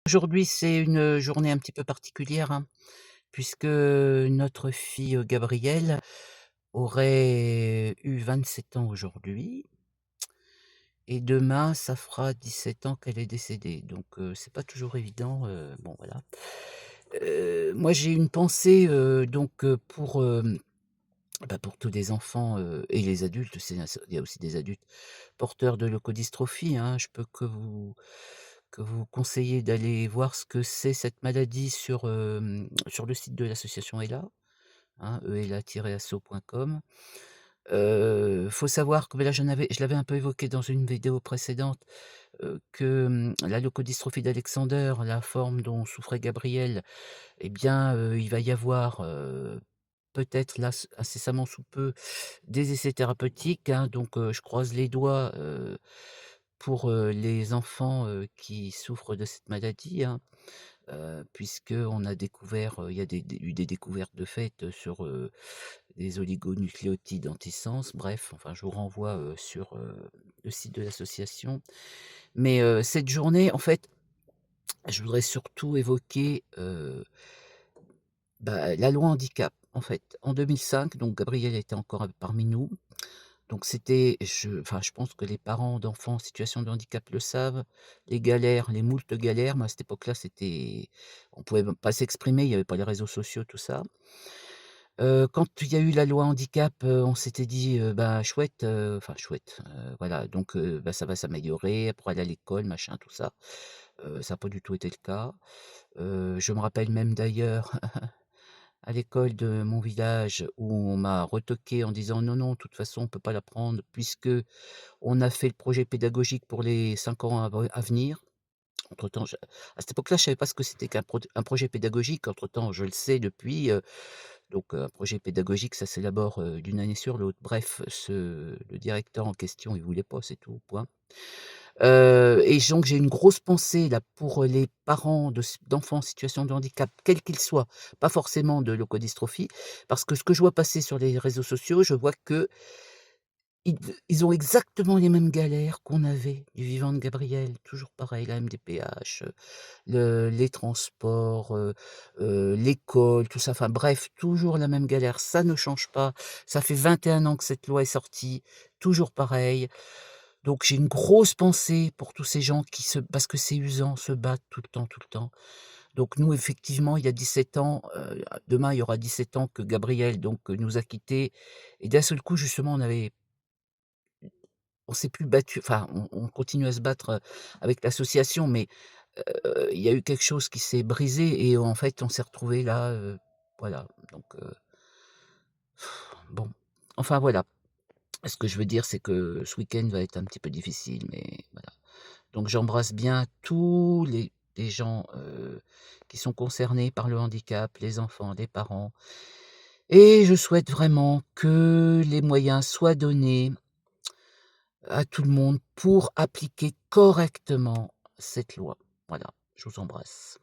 Aujourd'hui, c'est une journée un petit peu particulière, hein, puisque notre fille, Gabrielle aurait eu 27 ans aujourd'hui et demain, ça fera 17 ans qu'elle est décédée. Donc, c'est pas toujours évident, bon voilà. Moi, j'ai une pensée, pour tous les enfants, et les adultes, il y a aussi des adultes porteurs de leucodystrophie, hein. Je peux que vous conseiller d'aller voir ce que c'est cette maladie sur le site de l'association ELA, hein, ela-asso.com. Faut savoir que, là, je l'avais un peu évoqué dans une vidéo précédente, que, la leucodystrophie d'Alexander, la forme dont souffrait Gabriel, eh bien, il va y avoir, peut-être là, incessamment sous peu, des essais thérapeutiques, hein, donc je croise les doigts, pour, les enfants, qui souffrent de cette maladie, hein, puisqu'on a découvert, il y a eu des découvertes de fait, sur, des oligonucléotides antisense. Bref, enfin, je vous renvoie, sur, le site de l'association. Mais, cette journée, en fait, je voudrais surtout évoquer, la loi handicap, en fait. En 2005, donc Gabriel était encore parmi nous. Donc je pense que les parents d'enfants en situation de handicap le savent, les galères, les moultes galères. Moi, à cette époque-là, on pouvait même pas s'exprimer, il y avait pas les réseaux sociaux, tout ça. Quand il y a eu la loi handicap, on s'était dit, «Bah, chouette, enfin chouette, voilà, donc ça va s'améliorer, elle pourra aller à l'école, machin, tout ça». Ça a pas du tout été le cas. Je me rappelle même d'ailleurs à l'école de mon village où on m'a retoqué en disant: «Non, non, de toute façon, on peut pas la prendre puisque on a fait le projet pédagogique pour les 5 ans à venir». Entre-temps, à cette époque-là, je savais pas ce que c'était qu'un projet pédagogique. Entre-temps, je le sais depuis, un projet pédagogique, ça s'élabore, d'une année sur l'autre. Bref, le directeur en question, il voulait pas, c'est tout, point. Et donc j'ai une grosse pensée là pour, les parents d'enfants en situation de handicap, quels qu'ils soient, pas forcément de leucodystrophie, parce que ce que je vois passer sur les réseaux sociaux, je vois qu'ils ils ont exactement les mêmes galères qu'on avait du vivant de Gabriel, toujours pareil, la MDPH, les transports, l'école, tout ça, enfin bref, toujours la même galère, ça ne change pas. Ça fait 21 ans que cette loi est sortie, toujours pareil. Donc j'ai une grosse pensée pour tous ces gens parce que c'est usant, se battent tout le temps, tout le temps. Donc nous, effectivement, il y a 17 ans, demain, il y aura 17 ans que Gabriel donc, nous a quittés et d'un seul coup, justement, on s'est plus battu, enfin, on continue à se battre, avec l'association, mais, il y a eu quelque chose qui s'est brisé et en fait, on s'est retrouvés là, voilà, donc, bon. Enfin voilà. Ce que je veux dire, c'est que ce week-end va être un petit peu difficile, mais voilà. Donc j'embrasse bien tous les gens, qui sont concernés par le handicap, les enfants, les parents et je souhaite vraiment que les moyens soient donnés à tout le monde pour appliquer correctement cette loi. Voilà, je vous embrasse.